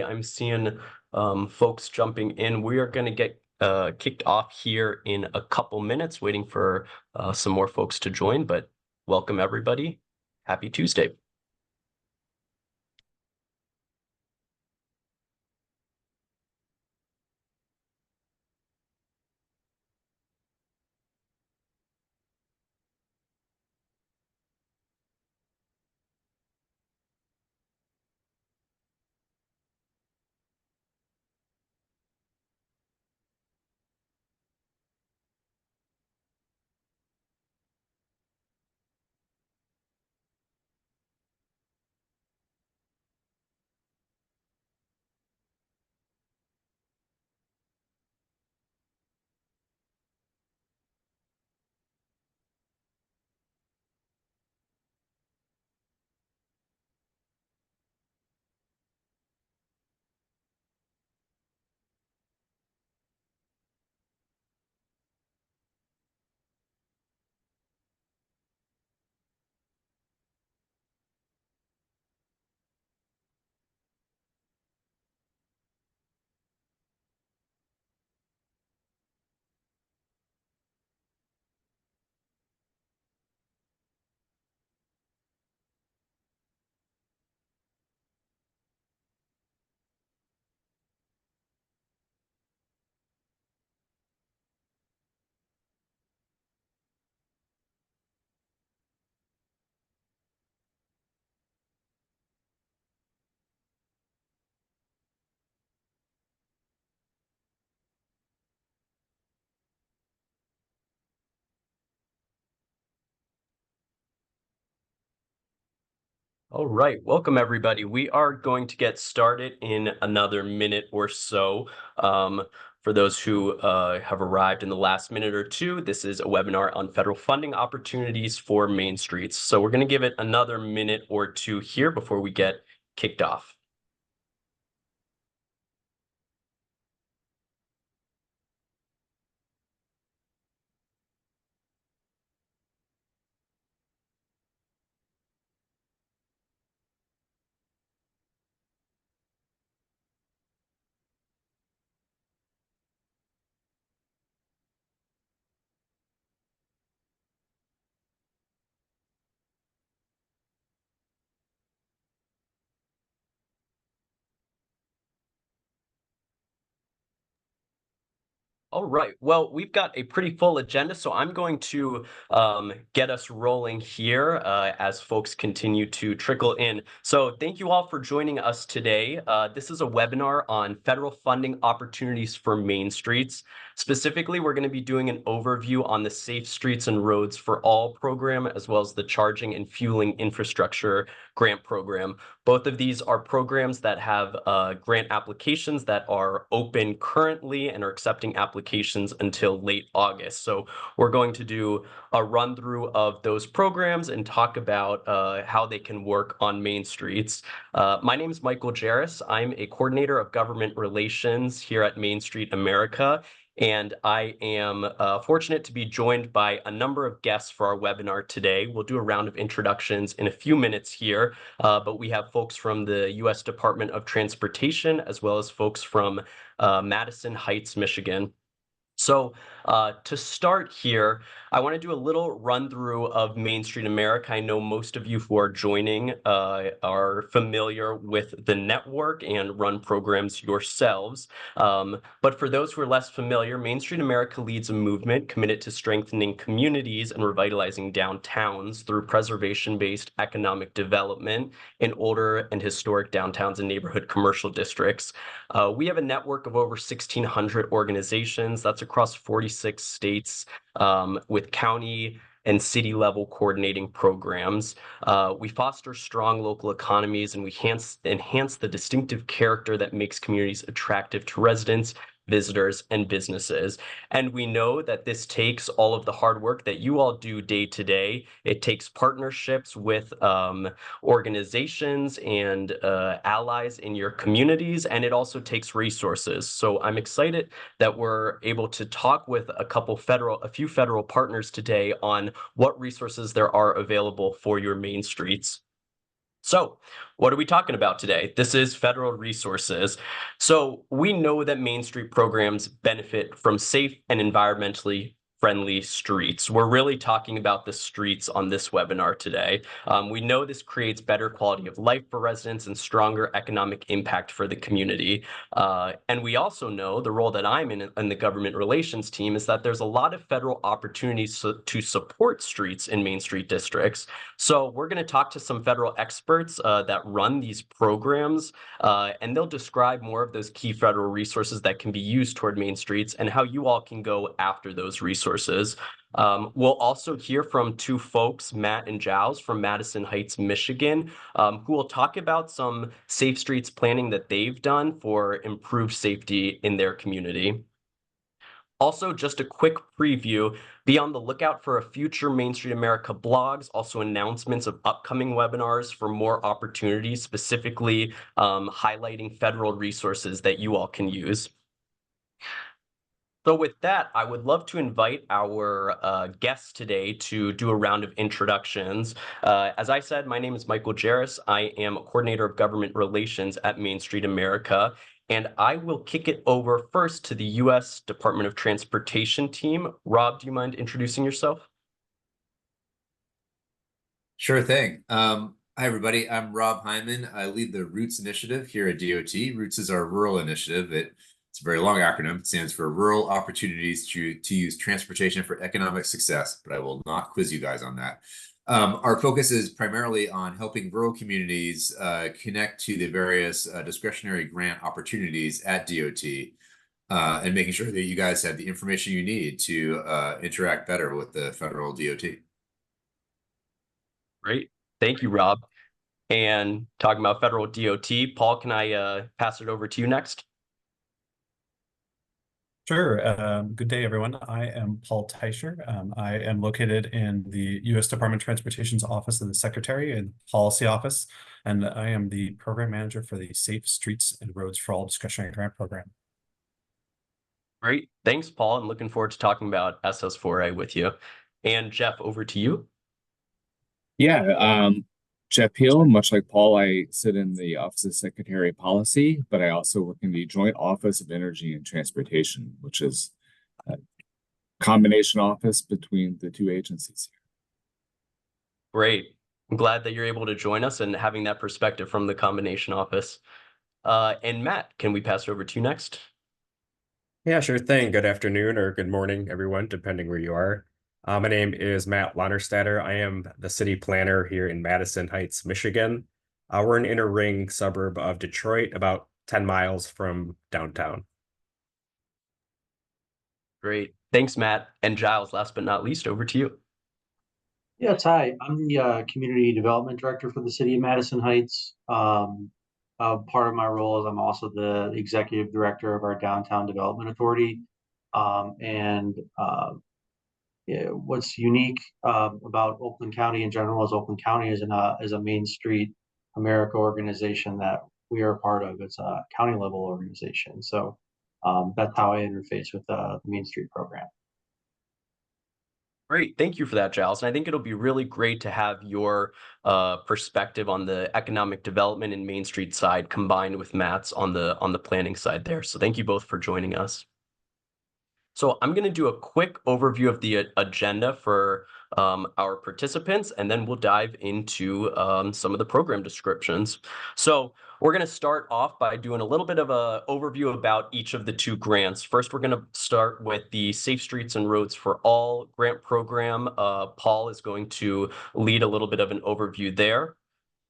I'm seeing folks jumping in. We are going to get kicked off here in a couple minutes, waiting for some more folks to join. But welcome, everybody. Happy Tuesday. All right, welcome everybody. We are going to get started in another minute or so. For those who have arrived in the last minute or two, this is a webinar on federal funding opportunities for Main Streets. So we're going to give it another minute or two here before we get kicked off. All right. Well, we've got a pretty full agenda, so I'm going to get us rolling here as folks continue to trickle in. So thank you all for joining us today. This is a webinar on federal funding opportunities for Main Streets. Specifically, we're going to be doing an overview on the Safe Streets and Roads for All program, as well as the Charging and Fueling Infrastructure Grant Program. Both of these are programs that have grant applications that are open currently and are accepting applications until late August. So we're going to do a run through of those programs and talk about how they can work on Main Streets. My name is Michael Jarris. I'm a coordinator of government relations here at Main Street America. And I am fortunate to be joined by a number of guests for our webinar today. We'll do a round of introductions in a few minutes here, but we have folks from the U.S. Department of Transportation, as well as folks from Madison Heights, Michigan. So to start here, I want to do a little run through of Main Street America. I know most of you who are joining are familiar with the network and run programs yourselves. But for those who are less familiar, Main Street America leads a movement committed to strengthening communities and revitalizing downtowns through preservation-based economic development in older and historic downtowns and neighborhood commercial districts. We have a network of over 1,600 organizations. That's across 46 states with county and city level coordinating programs. We foster strong local economies and we enhance the distinctive character that makes communities attractive to residents, visitors, and businesses. And we know that this takes all of the hard work that you all do day to day. It takes partnerships with organizations and allies in your communities, and it also takes resources. So I'm excited that we're able to talk with a few federal partners today on what resources there are available for your Main Streets. So, what are we talking about today? This is federal resources. So, we know that Main Street programs benefit from safe and environmentally friendly streets. We're really talking about the streets on this webinar today. We know this creates better quality of life for residents and stronger economic impact for the community. And we also know the role that I'm in the government relations team is that there's a lot of federal opportunities to support streets in Main Street districts. So we're going to talk to some federal experts that run these programs, and they'll describe more of those key federal resources that can be used toward Main Streets and how you all can go after those resources. We'll also hear from two folks, Matt and Giles from Madison Heights, Michigan, who will talk about some safe streets planning that they've done for improved safety in their community. Also, just a quick preview, be on the lookout for a future Main Street America blogs, also announcements of upcoming webinars for more opportunities, specifically highlighting federal resources that you all can use. So with that, I would love to invite our guests today to do a round of introductions. As I said, my name is Michael Jarris. I am a coordinator of government relations at Main Street America, and I will kick it over first to the U.S. Department of Transportation team. Rob, do you mind introducing yourself? Sure thing. Hi, everybody. I'm Rob Hyman. I lead the Roots initiative here at DOT. Roots is our rural initiative. It's a very long acronym. It stands for Rural Opportunities to Use Transportation for Economic Success, but I will not quiz you guys on that. Our focus is primarily on helping rural communities connect to the various discretionary grant opportunities at DOT and making sure that you guys have the information you need to interact better with the federal DOT. Great. Thank you, Rob. And talking about federal DOT, Paul, can I pass it over to you next? Sure. Good day, everyone. I am Paul Teicher. I am located in the U.S. Department of Transportation's Office of the Secretary and Policy Office, and I am the Program Manager for the Safe Streets and Roads for All Discretionary Grant Program. Great. Thanks, Paul. I'm looking forward to talking about SS4A with you. And Jeff, over to you. Yeah, Jeff Peel, much like Paul, I sit in the Office of Secretary of Policy, but I also work in the Joint Office of Energy and Transportation, which is a combination office between the two agencies here. Great. I'm glad that you're able to join us and having that perspective from the combination office. And Matt, can we pass it over to you next? Yeah, sure thing. Good afternoon or good morning, everyone, depending where you are. My name is Matt Lonnerstatter. I am the city planner here in Madison Heights, Michigan. We're an inner ring suburb of Detroit, about 10 miles from downtown. Great. Thanks, Matt. And Giles, last but not least, over to you. Yes, hi. I'm the Community Development Director for the City of Madison Heights. Part of my role is I'm also the Executive Director of our Downtown Development Authority. Yeah, what's unique about Oakland County in general is Oakland County is a Main Street America organization that we are a part of. It's a county level organization. So that's how I interface with the Main Street program. Great. Thank you for that, Giles. And I think it'll be really great to have your perspective on the economic development and Main Street side combined with Matt's on the planning side there. So thank you both for joining us. So I'm going to do a quick overview of the agenda for our participants, and then we'll dive into some of the program descriptions. So we're going to start off by doing a little bit of an overview about each of the two grants. First, we're going to start with the Safe Streets and Roads for All grant program. Paul is going to lead a little bit of an overview there.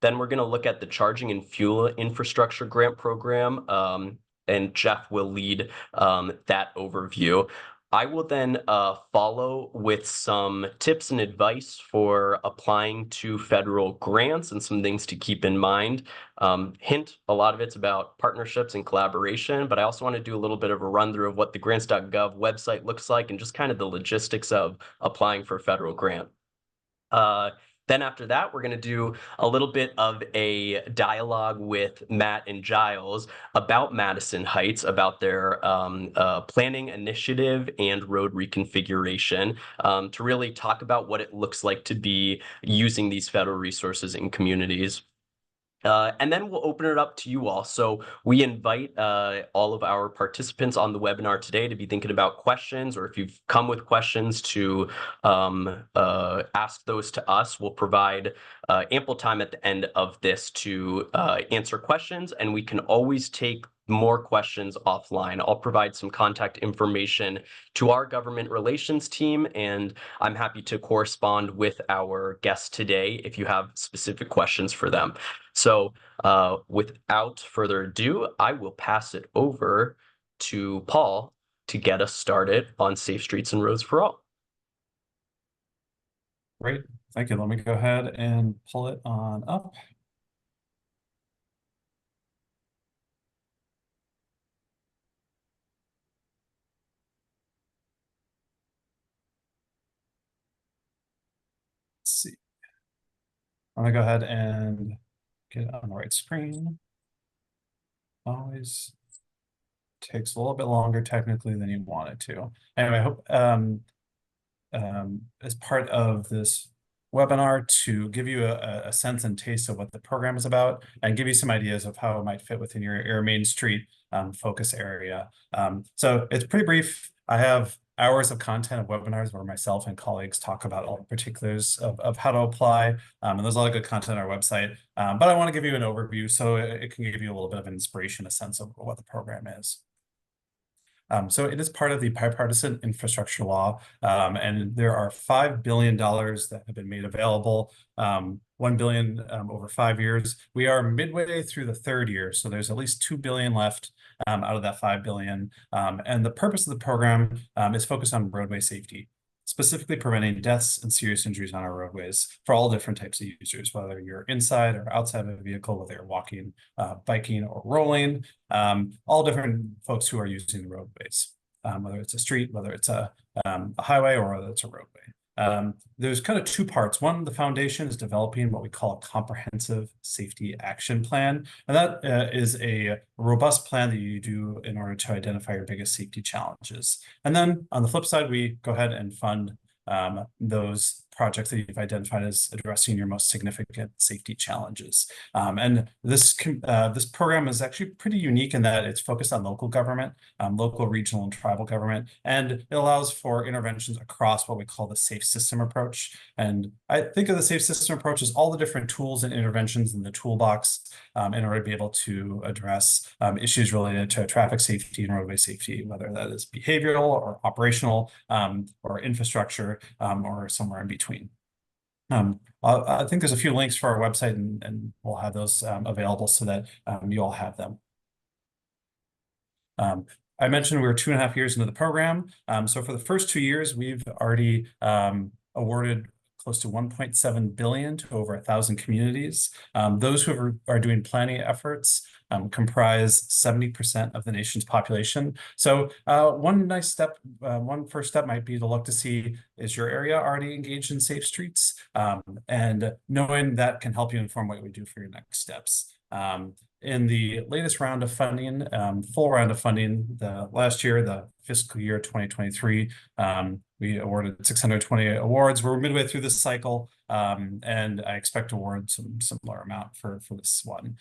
Then we're going to look at the Charging and Fuel Infrastructure grant program. And Jeff will lead that overview. I will then follow with some tips and advice for applying to federal grants and some things to keep in mind. Hint, a lot of it's about partnerships and collaboration, but I also want to do a little bit of a run through of what the grants.gov website looks like and just kind of the logistics of applying for a federal grant. Then after that, we're going to do a little bit of a dialogue with Matt and Giles about Madison Heights, about their planning initiative and road reconfiguration, to really talk about what it looks like to be using these federal resources in communities. And then we'll open it up to you all. So we invite all of our participants on the webinar today to be thinking about questions, or if you've come with questions to ask those to us. We'll provide ample time at the end of this to answer questions, and we can always take more questions offline. I'll provide some contact information to our government relations team, and I'm happy to correspond with our guests today if you have specific questions for them. So without further ado, I will pass it over to Paul to get us started on Safe Streets and Roads for All. Great, thank you. Let me go ahead and pull it on up. Let's see. I'm gonna go ahead and get it on the right screen. Always takes a little bit longer technically than you want it to. Anyway, I hope as part of this webinar to give you a sense and taste of what the program is about and give you some ideas of how it might fit within your Main Street focus area. So it's pretty brief. I have hours of content of webinars where myself and colleagues talk about all the particulars of how to apply. And there's a lot of good content on our website. But I want to give you an overview so it can give you a little bit of an inspiration, a sense of what the program is. So it is part of the bipartisan infrastructure law, and there are $5 billion that have been made available, $1 billion over 5 years. We are midway through the third year, so there's at least $2 billion left out of that $5 billion. And the purpose of the program is focused on roadway safety, specifically preventing deaths and serious injuries on our roadways for all different types of users, whether you're inside or outside of a vehicle, whether you're walking, biking, or rolling, all different folks who are using the roadways, whether it's a street, whether it's a highway, or whether it's a roadway. There's kind of two parts. One, the foundation is developing what we call a comprehensive safety action plan. And that is a robust plan that you do in order to identify your biggest safety challenges. And then on the flip side, we go ahead and fund those projects that you've identified as addressing your most significant safety challenges. And this program is actually pretty unique in that it's focused on local government, local, regional, and tribal government, and it allows for interventions across what we call the safe system approach. And I think of the safe system approach as all the different tools and interventions in the toolbox in order to be able to address issues related to traffic safety and roadway safety, whether that is behavioral or operational or infrastructure or somewhere in between. I think there's a few links for our website, and we'll have those available so that you all have them. I mentioned we were 2.5 years into the program. So for the first 2 years, we've already awarded close to $1.7 billion to over 1,000 communities. Those who are doing planning efforts comprise 70% of the nation's population. So one nice step, one first step might be to look to see, is your area already engaged in safe streets? And knowing that can help you inform what we do for your next steps. In the latest round of funding, full round of funding, the last year, the fiscal year 2023, we awarded 620 awards. We're midway through this cycle, and I expect to award some similar amount for this one.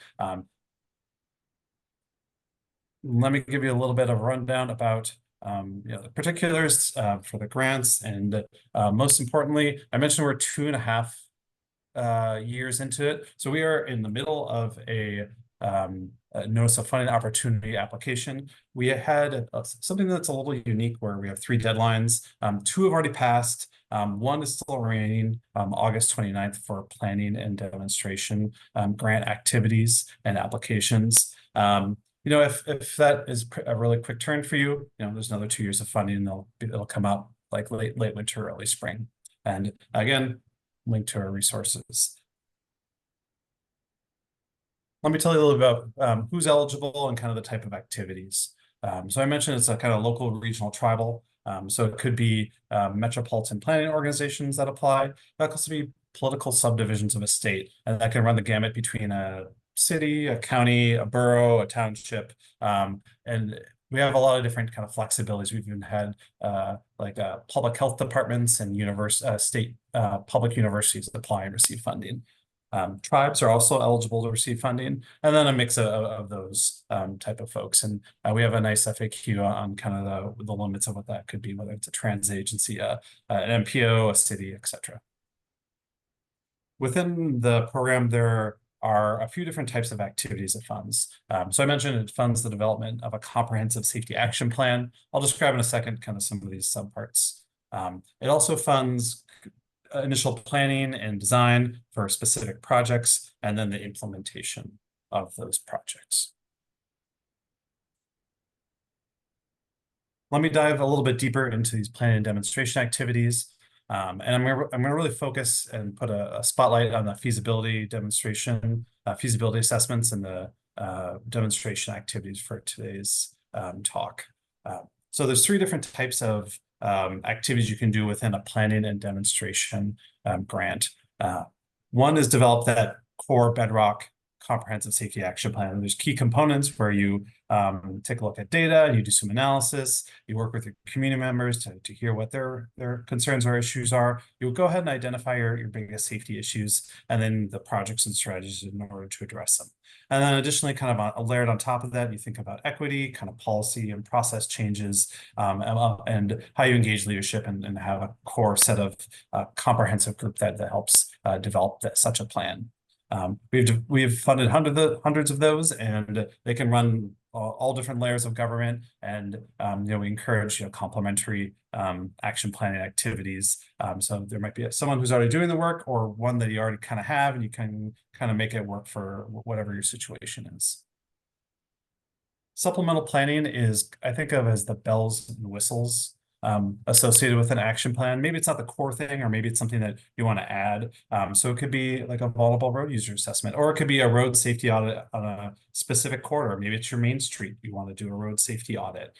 Let me give you a little bit of a rundown about the particulars for the grants, and most importantly, I mentioned we're 2.5 years into it. So we are in the middle of a notice of funding opportunity application. We had something that's a little unique where we have 3 deadlines. 2 have already passed. 1 is still remaining, August 29th, for planning and demonstration grant activities and applications. If that is a really quick turn for you, there's another 2 years of funding. It'll come out like late winter, early spring. And again, link to our resources. Let me tell you a little bit about who's eligible and kind of the type of activities. So I mentioned it's a kind of local, regional, tribal. So it could be metropolitan planning organizations that apply. That could also be political subdivisions of a state, and that can run the gamut between a city, a county, a borough, a township, and we have a lot of different kind of flexibilities. We've even had public health departments and state public universities apply and receive funding. Tribes are also eligible to receive funding, and then a mix of those type of folks. And we have a nice FAQ on kind of the limits of what that could be, whether it's a trans agency, an MPO, a city, etc. Within the program, there are a few different types of activities it funds. So I mentioned it funds the development of a comprehensive safety action plan. I'll describe in a second kind of some of these subparts. It also funds initial planning and design for specific projects, and then the implementation of those projects. Let me dive a little bit deeper into these planning and demonstration activities. And I'm gonna really focus and put a spotlight on the feasibility demonstration, feasibility assessments, and the demonstration activities for today's talk. So there's 3 different types of activities you can do within a planning and demonstration grant. One is develop that core bedrock comprehensive safety action plan. And there's key components where you take a look at data, you do some analysis, you work with your community members to hear what their concerns or issues are. You will go ahead and identify your biggest safety issues, and then the projects and strategies in order to address them. And then additionally, kind of layered on top of that, you think about equity, kind of policy and process changes, and how you engage leadership and have a core set of comprehensive group that helps develop such a plan. We've funded hundreds of those, and they can run all different layers of government, and we encourage complementary action planning activities. So there might be someone who's already doing the work, or one that you already kind of have, and you can kind of make it work for whatever your situation is. Supplemental planning is, I think of as the bells and whistles associated with an action plan. Maybe it's not the core thing, or maybe it's something that you want to add. So it could be like a vulnerable road user assessment, or it could be a road safety audit on a specific corridor. Maybe it's your main street. You want to do a road safety audit.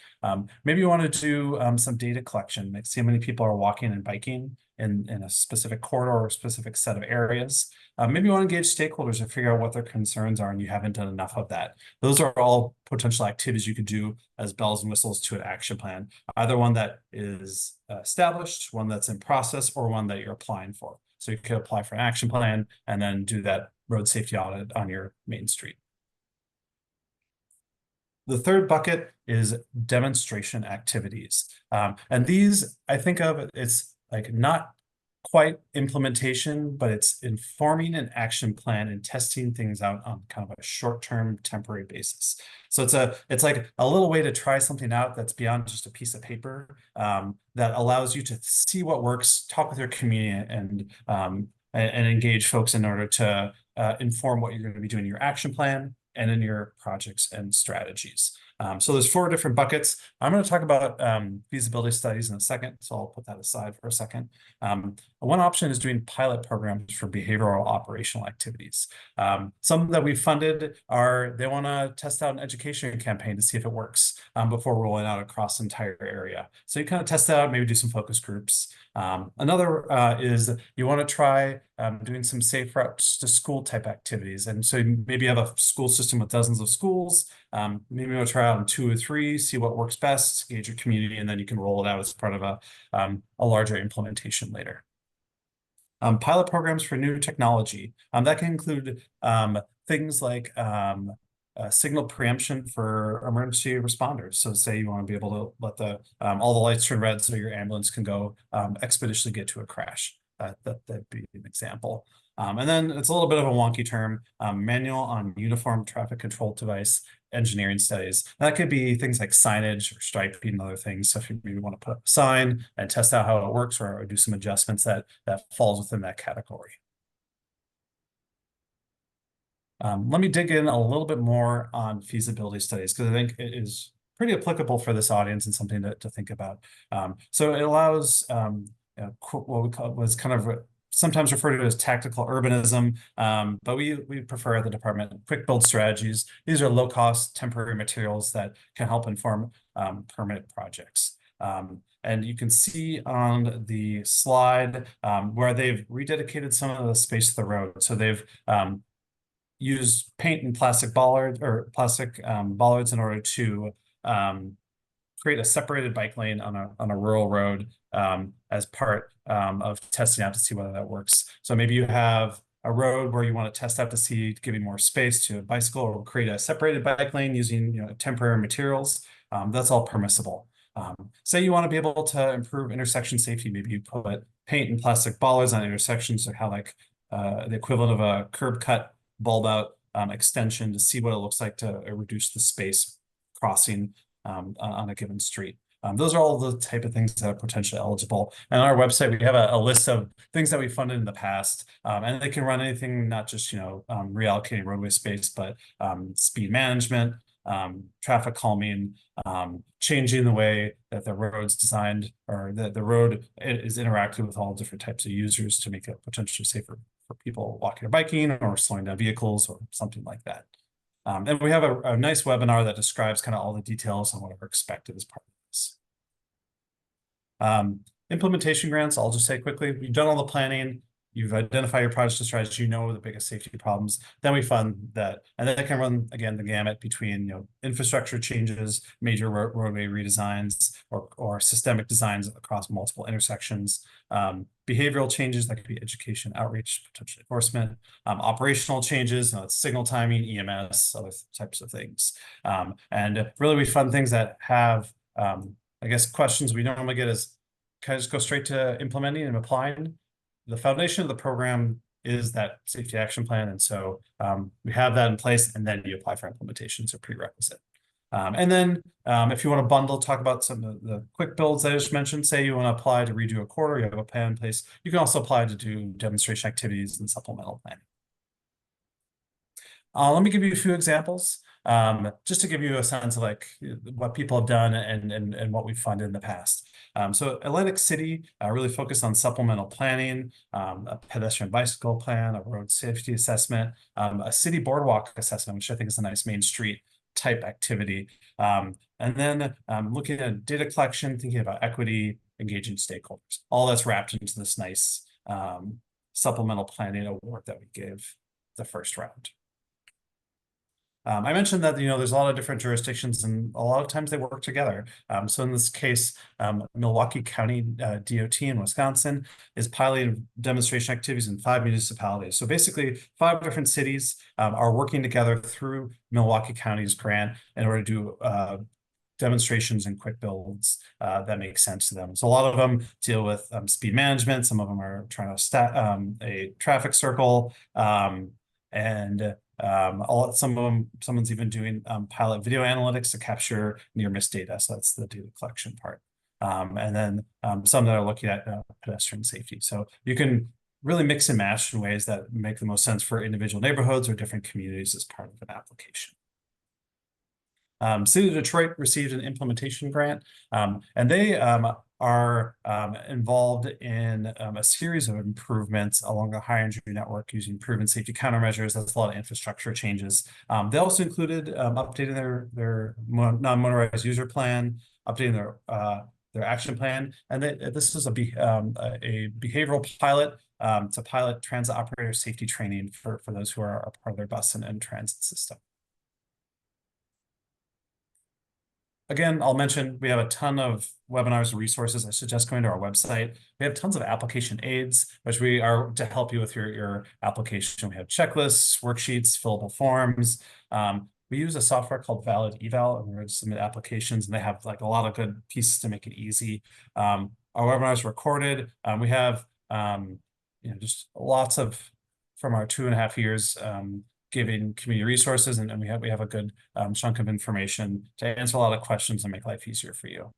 Maybe you want to do some data collection, like see how many people are walking and biking in a specific corridor or a specific set of areas. Maybe you want to engage stakeholders and figure out what their concerns are, and you haven't done enough of that. Those are all potential activities you could do as bells and whistles to an action plan, either one that is established, one that's in process, or one that you're applying for. So you could apply for an action plan and then do that road safety audit on your main street. The third bucket is demonstration activities. And these, I think of, it's like not quite implementation, but it's informing an action plan and testing things out on kind of a short-term temporary basis. So it's like a little way to try something out that's beyond just a piece of paper, that allows you to see what works, talk with your community, and engage folks in order to inform what you're going to be doing in your action plan and in your projects and strategies. So there's 4 different buckets. I'm going to talk about feasibility studies in a second, so I'll put that aside for a second. One option is doing pilot programs for behavioral operational activities. Some that we've funded are, they want to test out an education campaign to see if it works before rolling out across the entire area. So you kind of test that out, maybe do some focus groups. Another is you want to try doing some safe routes to school type activities. And so maybe you have a school system with dozens of schools. Maybe you want to try out on 2 or 3, see what works best, gauge your community, and then you can roll it out as part of a larger implementation later. Pilot programs for new technology. That can include things like signal preemption for emergency responders. So say you want to be able to let all the lights turn red so your ambulance can go expeditiously get to a crash. That'd be an example. And then it's a little bit of a wonky term, manual on uniform traffic control device engineering studies. That could be things like signage or striping and other things. So if you maybe want to put up a sign and test out how it works, or do some adjustments that falls within that category. Let me dig in a little bit more on feasibility studies, because I think it is pretty applicable for this audience and something to think about. So it allows what we call, was kind of sometimes referred to as tactical urbanism, but we prefer at the department quick build strategies. These are low-cost temporary materials that can help inform permanent projects. And you can see on the slide where they've rededicated some of the space of the road. So they've used paint and plastic bollards in order to create a separated bike lane on a rural road as part of testing out to see whether that works. So maybe you have a road where you want to test out to see giving more space to a bicycle or create a separated bike lane using temporary materials, that's all permissible. Say you want to be able to improve intersection safety, maybe you put paint and plastic bollards on intersections, or how like the equivalent of a curb cut bulb out extension to see what it looks like to reduce the space crossing on a given street. Those are all the type of things that are potentially eligible. And on our website, we have a list of things that we funded in the past, and they can run anything, not just reallocating roadway space, but speed management, traffic calming, changing the way that the road's designed, or that the road is interacting with all different types of users to make it potentially safer for people walking or biking, or slowing down vehicles, or something like that. And we have a nice webinar that describes kind of all the details on what are expected as part of this. Implementation grants, I'll just say quickly, you've done all the planning, you've identified your project strategy, you know the biggest safety problems, then we fund that. And then it can run, again, the gamut between infrastructure changes, major roadway redesigns, or systemic designs across multiple intersections, behavioral changes that could be education, outreach, potentially enforcement, operational changes, signal timing, EMS, other types of things. And really we fund things that have, I guess, questions we normally get is, can I just go straight to implementing and applying? The foundation of the program is that safety action plan. And so we have that in place, and then you apply for implementation, so prerequisite. And then if you want to bundle, talk about some of the quick builds that I just mentioned. Say you want to apply to redo a corridor, you have a plan in place. You can also apply to do demonstration activities and supplemental planning. Let me give you a few examples, just to give you a sense of like what people have done and what we've funded in the past. So Atlantic City really focused on supplemental planning, a pedestrian bicycle plan, a road safety assessment, a city boardwalk assessment, which I think is a nice Main Street type activity. And then looking at data collection, thinking about equity, engaging stakeholders. All that's wrapped into this nice supplemental planning award that we give the first round. I mentioned that there's a lot of different jurisdictions, and a lot of times they work together. So in this case, Milwaukee County DOT in Wisconsin is piloting demonstration activities in 5 municipalities. So basically 5 different cities are working together through Milwaukee County's grant in order to do demonstrations and quick builds that make sense to them. So a lot of them deal with speed management. Some of them are trying to a traffic circle, and someone's even doing pilot video analytics to capture near miss data. So that's the data collection part. And then some that are looking at pedestrian safety. So you can really mix and match in ways that make the most sense for individual neighborhoods or different communities as part of an application. City of Detroit received an implementation grant, and they are involved in a series of improvements along the high energy network using proven safety countermeasures. That's a lot of infrastructure changes. They also included updating their non-motorized user plan, updating their action plan, and this is a behavioral pilot to pilot transit operator safety training for those who are a part of their bus and transit system. Again, I'll mention we have a ton of webinars and resources. I suggest going to our website. We have tons of application aids, which we are to help you with your application. We have checklists, worksheets, fillable forms. We use a software called Valid Eval, and we're going to submit applications, and they have like a lot of good pieces to make it easy. Our webinar is recorded. We have just lots of, from our 2.5 years, giving community resources, and we have a good chunk of information to answer a lot of questions and make life easier for you.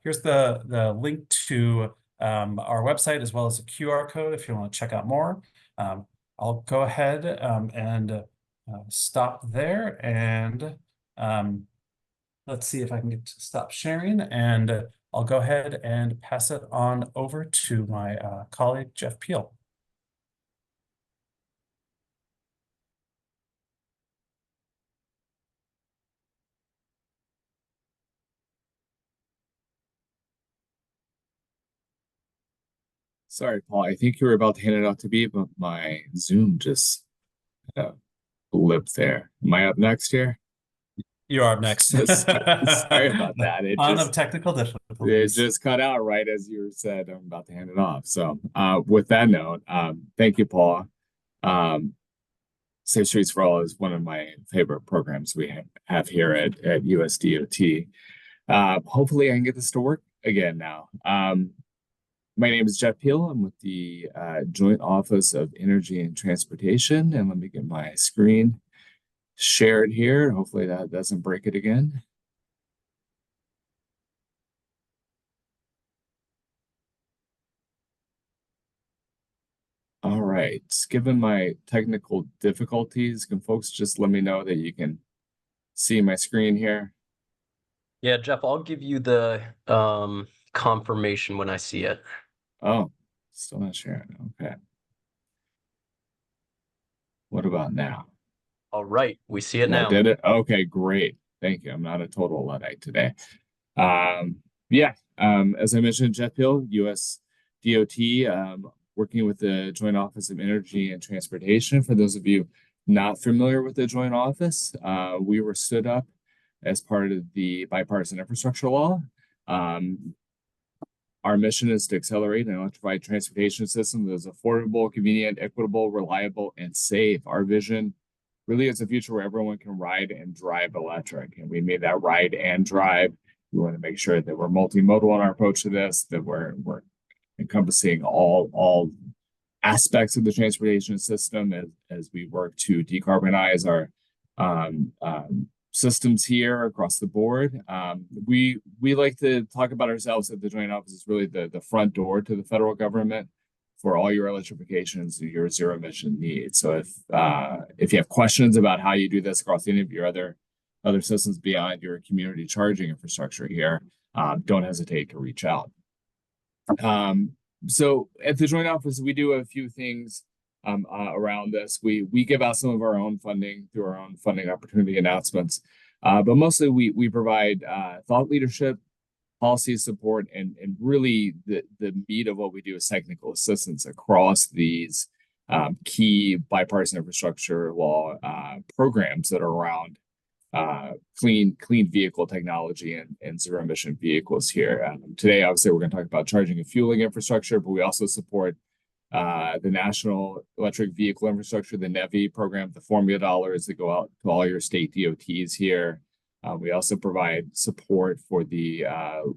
Here's the link to our website, as well as a QR code if you want to check out more. I'll go ahead and stop there, and let's see if I can get to stop sharing, and I'll go ahead and pass it on over to my colleague, Jeff Peel. Sorry, Paul, I think you were about to hand it out to me, but my Zoom just blipped there. Am I up next here? You are up next. Sorry about that. Fun of technical It difficulties. just cut out right as you said I'm about to hand it off. So with that note, thank you, Paul. Safe Streets for All is one of my favorite programs we have here at USDOT. Hopefully I can get this to work again now. My name is Jeff Peel. I'm with the Joint Office of Energy and Transportation, and let me get my screen shared here. Hopefully that doesn't break it again. All right, given my technical difficulties, can folks just let me know that you can see my screen here? Yeah, Jeff, I'll give you the confirmation when I see it. Oh, still not sharing. Okay. What about now? All right, we see it That now. did it? Okay, great. Thank you. I'm not a total Luddite today. As I mentioned, Jeff Hill, US DOT, working with the Joint Office of Energy and Transportation. For those of you not familiar with the Joint Office, we were stood up as part of the bipartisan infrastructure law. Our mission is to accelerate an electrified transportation system that is affordable, convenient, equitable, reliable, and safe. Our vision really is a future where everyone can ride and drive electric. And we made that ride and drive. We want to make sure that we're multimodal in our approach to this, that we're encompassing all aspects of the transportation system as we work to decarbonize our systems here across the board. We like to talk about ourselves at the Joint Office as really the front door to the federal government for all your electrifications and your zero emission needs. So if you have questions about how you do this across any of your other systems beyond your community charging infrastructure here, don't hesitate to reach out. So at the Joint Office, we do a few things around this. We give out some of our own funding through our own funding opportunity announcements, but mostly we provide thought leadership, policy support, and really the meat of what we do is technical assistance across these key bipartisan infrastructure law programs that are around clean vehicle technology and zero emission vehicles here. Today, obviously, we're going to talk about charging and fueling infrastructure, but we also support the National Electric Vehicle Infrastructure, the NEVI program, the formula dollars that go out to all your state DOTs here. We also provide support for the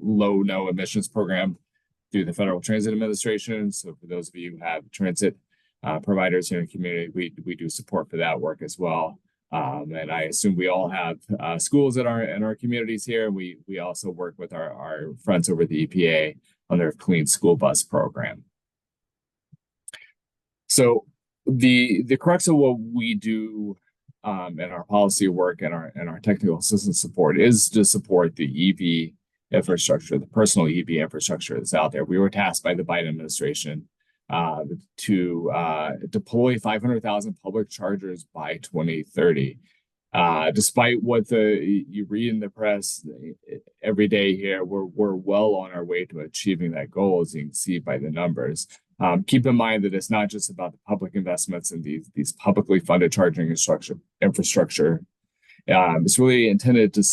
no emissions program through the Federal Transit Administration. So for those of you who have transit providers in the community, we do support for that work as well. And I assume we all have schools in our communities here. We also work with our friends over at the EPA on their Clean School Bus program. So the crux of what we do in our policy work and our technical assistance support is to support the EV infrastructure, the personal EV infrastructure that's out there. We were tasked by the Biden administration to deploy 500,000 public chargers by 2030. Despite what you read in the press every day here, we're well on our way to achieving that goal, as you can see by the numbers. Keep in mind that it's not just about the public investments in these publicly funded charging infrastructure. It's really intended to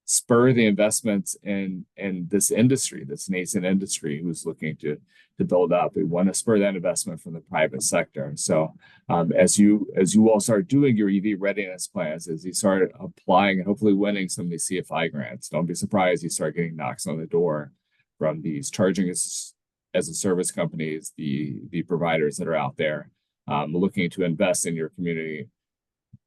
spur the investments in this industry, this nascent industry who's looking to build up. We want to spur that investment from the private sector. So as you all start doing your EV readiness plans, as you start applying and hopefully winning some of these CFI grants, don't be surprised you start getting knocks on the door from these charging as a service companies, the providers that are out there looking to invest in your community,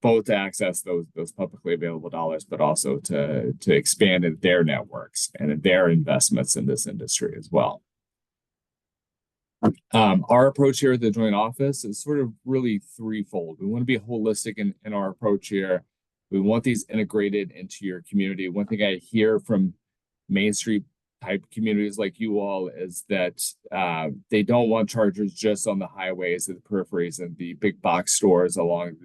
both to access those publicly available dollars, but also to expand in their networks and in their investments in this industry as well. Our approach here at the Joint Office is sort of really threefold. We want to be holistic in our approach here. We want these integrated into your community. One thing I hear from Main Street type communities like you all is that they don't want chargers just on the highways and the peripheries and the big box stores along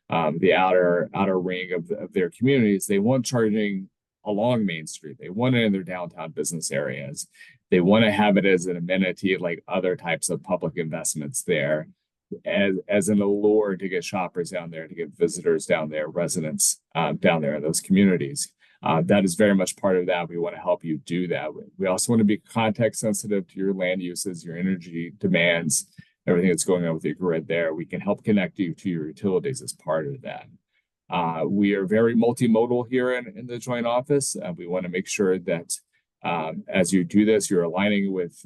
the outer ring of their communities. They want charging along Main Street. They want it in their downtown business areas. They want to have it as an amenity like other types of public investments there, as an allure to get shoppers down there, to get visitors down there, residents down there in those communities. That is very much part of that. We want to help you do that. We also want to be context sensitive to your land uses, your energy demands, everything that's going on with your grid there. We can help connect you to your utilities as part of that. We are very multimodal here in the joint office. We want to make sure that as you do this, you're aligning with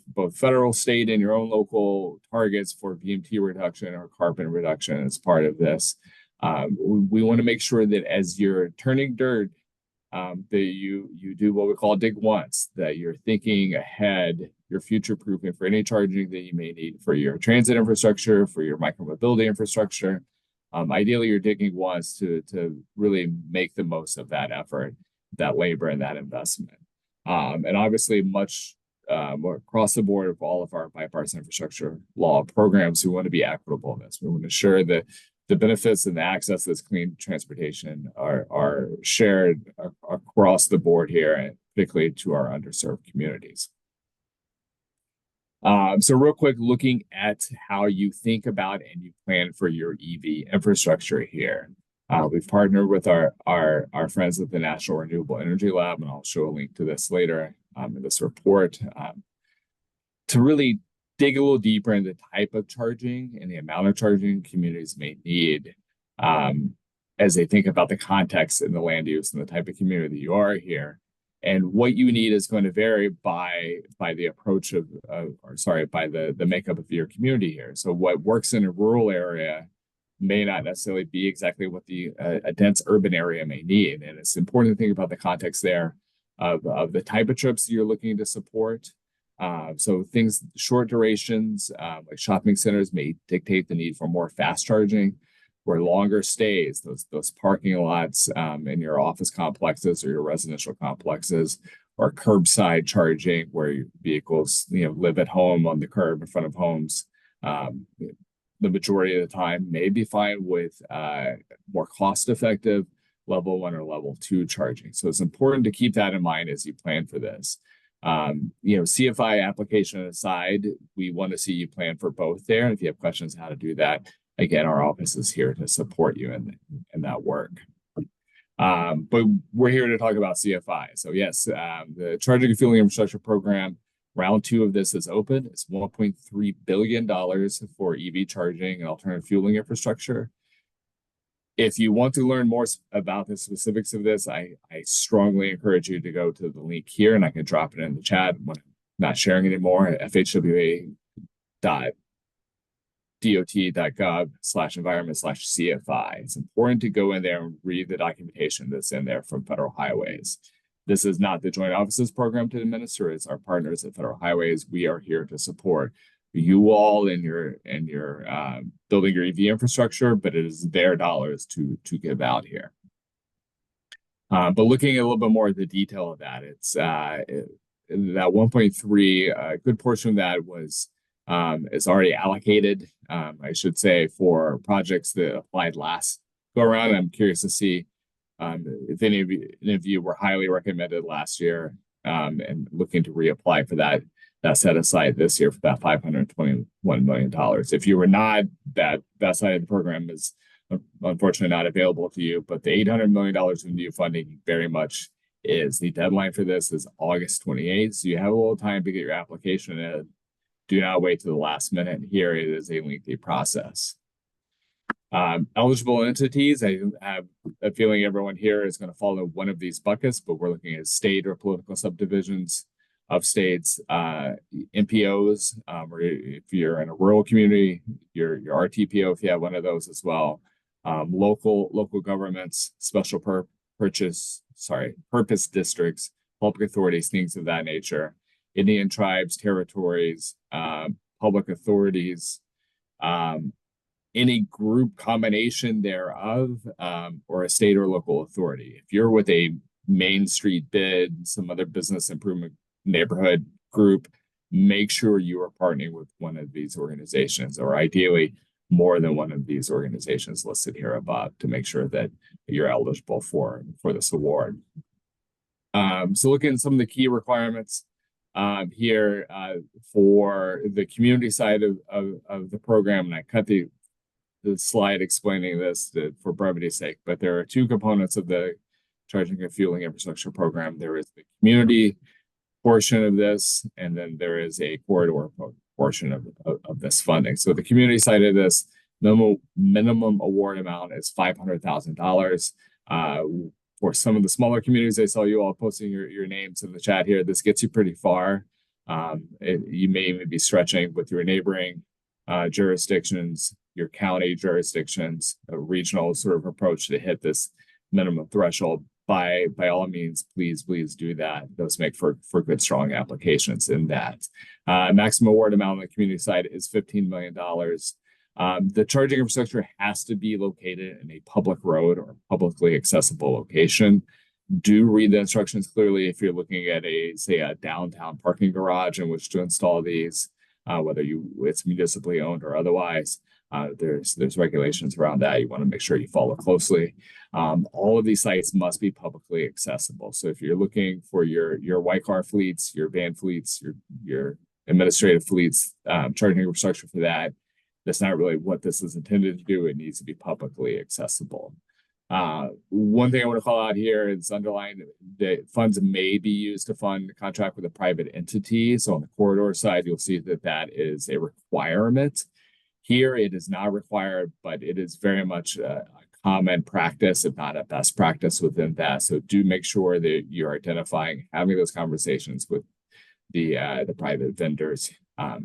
both federal, state, and your own local targets for VMT reduction or carbon reduction as part of this. We want to make sure that as you're turning dirt, that you do what we call dig once, that you're thinking ahead, you're future proofing for any charging that you may need for your transit infrastructure, for your micromobility infrastructure. Ideally, you're digging once to really make the most of that effort, that labor, and that investment. And obviously, much more across the board of all of our bipartisan infrastructure law programs, we want to be equitable in this. We want to ensure that the benefits and the access to this clean transportation are shared across the board here, and particularly to our underserved communities. So real quick, looking at how you think about and you plan for your EV infrastructure here. We've partnered with our friends at the National Renewable Energy Lab, and I'll show a link to this later in this report, to really dig a little deeper into the type of charging and the amount of charging communities may need as they think about the context and the land use and the type of community that you are here. And what you need is going to vary by the approach of, by the makeup of your community here. So what works in a rural area may not necessarily be exactly what a dense urban area may need. And it's important to think about the context there of the type of trips that you're looking to support. So things, short durations, like shopping centers may dictate the need for more fast charging, where longer stays, those parking lots in your office complexes or your residential complexes, or curbside charging, where your vehicles live at home on the curb in front of homes. The majority of the time may be fine with more cost-effective level 1 or level 2 charging. So it's important to keep that in mind as you plan for this. CFI application aside, we want to see you plan for both there. And if you have questions on how to do that, again, our office is here to support you in that work. But we're here to talk about CFI. So yes, the Charging and Fueling Infrastructure Program, round 2 of this is open. It's $1.3 billion for EV charging and alternative fueling infrastructure. If you want to learn more about the specifics of this, I strongly encourage you to go to the link here, and I can drop it in the chat when I'm not sharing anymore at fhwa.dot.gov/environment/CFI. It's important to go in there and read the documentation that's in there from Federal Highways. This is not the Joint Offices program to administer. It's our partners at Federal Highways. We are here to support you all in your building your EV infrastructure, but it is their dollars to give out here. But looking at a little bit more of the detail of that, it's that 1.3, a good portion of that is already allocated, I should say, for projects that applied last go around. I'm curious to see if any of you were highly recommended last year and looking to reapply for that set aside this year for that $521 million. If you were not, that side of the program is unfortunately not available to you, but the $800 million in new funding very much is. The deadline for this is August 28th, so you have a little time to get your application in. Do not wait to the last minute. Here it is a lengthy process. Eligible entities, I have a feeling everyone here is going to follow one of these buckets, but we're looking at state or political subdivisions of states, MPOs, or if you're in a rural community, your RTPO, if you have one of those as well, local governments, special purpose districts, public authorities, things of that nature, Indian tribes, territories, public authorities, any group combination thereof, or a state or local authority. If you're with a Main Street bid, some other business improvement neighborhood group, make sure you are partnering with one of these organizations, or ideally more than one of these organizations listed here above, to make sure that you're eligible for this award. So looking at some of the key requirements here for the community side of the program, and I cut the slide explaining this for brevity's sake, but there are 2 components of the charging and fueling infrastructure program. There is the community portion of this, and then there is a corridor portion of this funding. So the community side of this minimum award amount is $500,000. For some of the smaller communities, I saw you all posting your names in the chat here. This gets you pretty far. You may even be stretching with your neighboring jurisdictions, your county jurisdictions, a regional sort of approach to hit this minimum threshold. By all means, please do that. Those make for good, strong applications in that. Maximum award amount on the community side is $15 million. The charging infrastructure has to be located in a public road or publicly accessible location. Do read the instructions clearly if you're looking at say a downtown parking garage in which to install these, whether it's municipally owned or otherwise. There's regulations around that. You want to make sure you follow closely. All of these sites must be publicly accessible. So if you're looking for your white car fleets, your van fleets, your administrative fleets, charging infrastructure for that's not really what this is intended to do. It needs to be publicly accessible. One thing I want to call out here is underline that funds may be used to fund a contract with a private entity. So on the corridor side, you'll see that is a requirement. Here, it is not required, but it is very much a common practice, if not a best practice within that. So do make sure that you're identifying, having those conversations with the private vendors.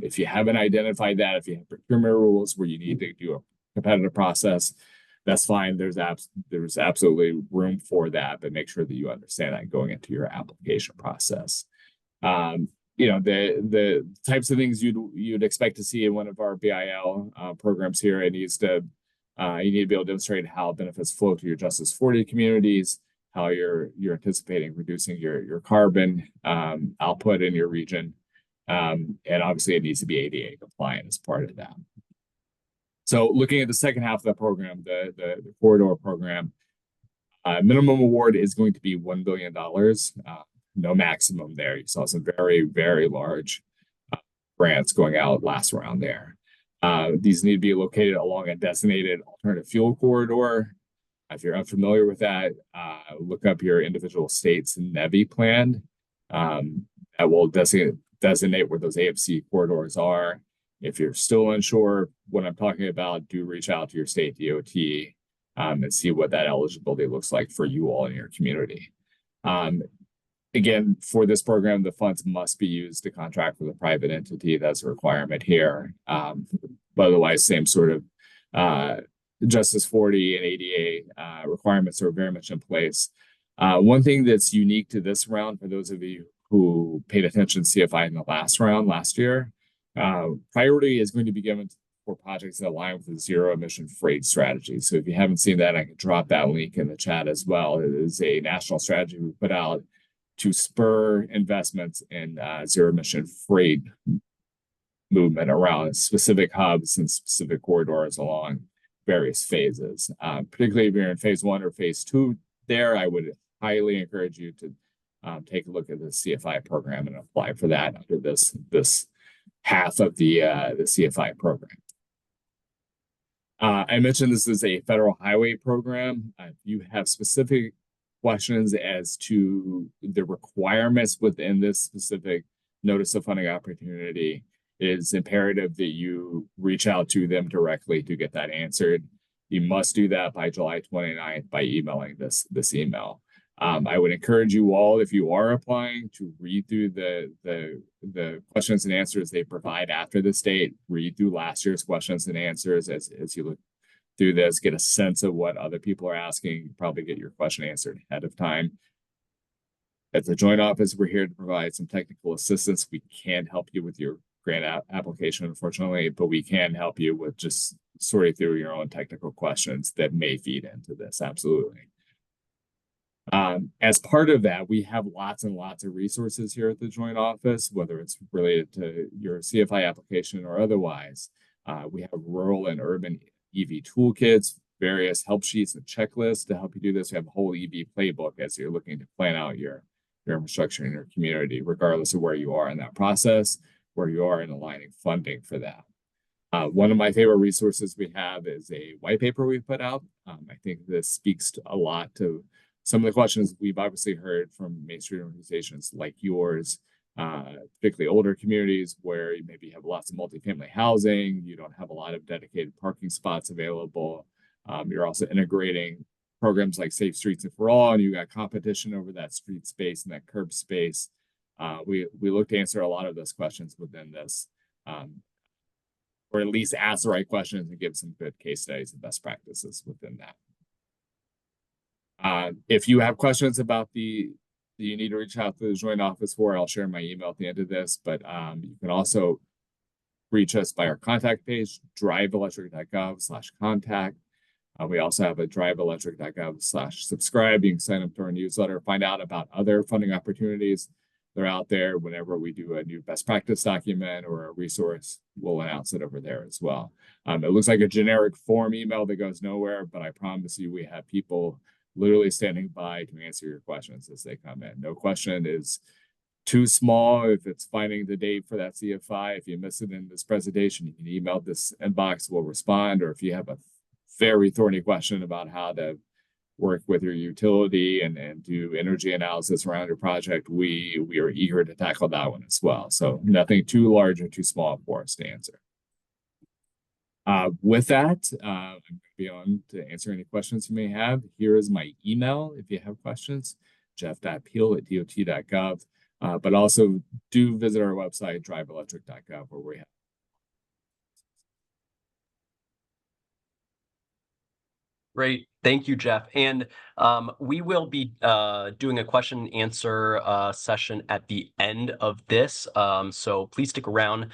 If you haven't identified that, if you have procurement rules where you need to do a competitive process, that's fine. There's absolutely room for that, but make sure that you understand that going into your application process. The types of things you'd expect to see in one of our BIL programs here. It needs to you need to be able to demonstrate how benefits flow to your Justice 40 communities, how you're anticipating reducing your carbon output in your region. And obviously it needs to be ADA compliant as part of that. So looking at the second half of the program, the corridor program, minimum award is going to be $1 billion. No maximum there. You saw some very, very large grants going out last round there. These need to be located along a designated alternative fuel corridor. If you're unfamiliar with that, look up your individual state's NEVI plan. That will designate where those AFC corridors are. If you're still unsure what I'm talking about, do reach out to your state DOT and see what that eligibility looks like for you all in your community. Again, for this program, the funds must be used to contract with a private entity. That's a requirement here. But otherwise, same sort of Justice 40 and ADA requirements are very much in place. One thing that's unique to this round, for those of you who paid attention to CFI in the last year, priority is going to be given for projects that align with the zero emission freight strategy. So if you haven't seen that, I can drop that link in the chat as well. It is a national strategy we put out to spur investments in zero emission freight movement around specific hubs and specific corridors along various phases. Particularly if you're in phase 1 or phase 2 there, I would highly encourage you to take a look at the CFI program and apply for that under this half of the CFI program. I mentioned this is a federal highway program. If you have specific questions as to the requirements within this specific notice of funding opportunity, it is imperative that you reach out to them directly to get that answered. You must do that by July 29th by emailing this email. I would encourage you all, if you are applying, to read through the questions and answers they provide after this date. Read through last year's questions and answers as you look through this, get a sense of what other people are asking, probably get your question answered ahead of time. At the Joint Office, we're here to provide some technical assistance. We can't help you with your grant application, unfortunately, but we can help you with just sorting through your own technical questions that may feed into this, absolutely. As part of that, we have lots and lots of resources here at the Joint Office, whether it's related to your CFI application or otherwise. We have rural and urban EV toolkits, various help sheets and checklists to help you do this. We have a whole EV playbook as you're looking to plan out your infrastructure in your community, regardless of where you are in that process, where you are in aligning funding for that. One of my favorite resources we have is a white paper we put out. I think this speaks a lot to some of the questions we've obviously heard from Main Street organizations like yours, particularly older communities where you maybe have lots of multifamily housing, you don't have a lot of dedicated parking spots available. You're also integrating programs like Safe Streets and For All, and you got competition over that street space and that curb space. We look to answer a lot of those questions within this, or at least ask the right questions and give some good case studies and best practices within that. If you have questions about you need to reach out to the joint office for, I'll share my email at the end of this, but you can also reach us by our contact page, driveelectric.gov/contact. We also have a driveelectric.gov/subscribe. You can sign up to our newsletter, find out about other funding opportunities. They're out there. Whenever we do a new best practice document or a resource, we'll announce it over there as well. It looks like a generic form email that goes nowhere, but I promise you we have people literally standing by to answer your questions as they come in. No question is too small. If it's finding the date for that CFI, if you miss it in this presentation, you can email this inbox, we'll respond. Or if you have a very thorny question about how to work with your utility and do energy analysis around your project, we are eager to tackle that one as well. So nothing too large or too small for us to answer. With that, I'm going to be on to answer any questions you may have. Here is my email if you have questions, jeff.peel@dot.gov. But also do visit our website, driveelectric.gov, where we have. Great. Thank you, Jeff. And we will be doing a question and answer session at the end of this. So please stick around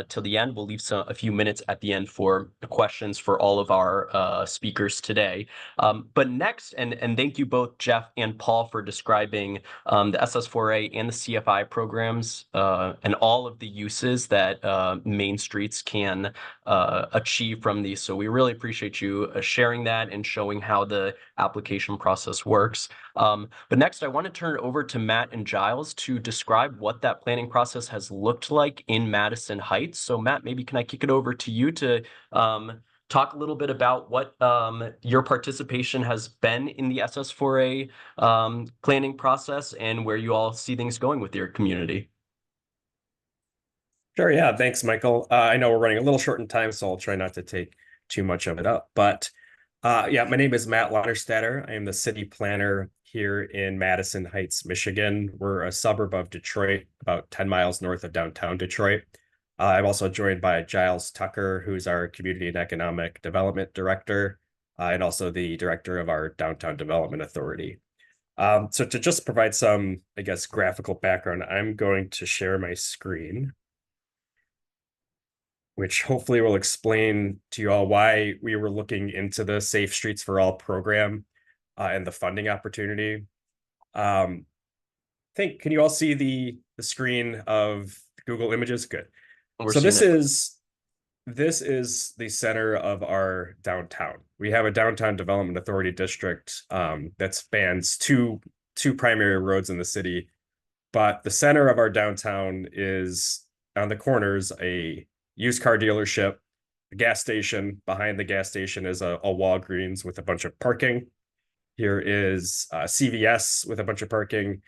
till the end. We'll leave a few minutes at the end for questions for all of our speakers today. But next, and thank you both, Jeff and Paul, for describing the SS4A and the CFI programs and all of the uses that Main Streets can achieve from these. So we really appreciate you sharing that and showing how the application process works. But next, I want to turn it over to Matt and Giles to describe what that planning process has looked like in Madison Heights. So Matt, maybe can I kick it over to you to talk a little bit about what your participation has been in the SS4A planning process and where you all see things going with your community. Sure, yeah, thanks, Michael. I know we're running a little short in time, so I'll try not to take too much of it up. But yeah, my name is Matt Lonnerstatter. I am the city planner here in Madison Heights, Michigan. We're a suburb of Detroit, about 10 miles north of downtown Detroit. I'm also joined by Giles Tucker, who's our Community and Economic Development Director, and also the Director of our Downtown Development Authority. So to just provide some, I guess, graphical background, I'm going to share my screen, which hopefully will explain to you all why we were looking into the Safe Streets for All program and the funding opportunity. Can you all see the screen of Google Images? Good. So this is the center of our downtown. We have a Downtown Development Authority district that spans two primary roads in the city, but the center of our downtown is on the corners a used car dealership, a gas station. Behind the gas station is a Walgreens with a bunch of parking. Here is CVS with a bunch of parking,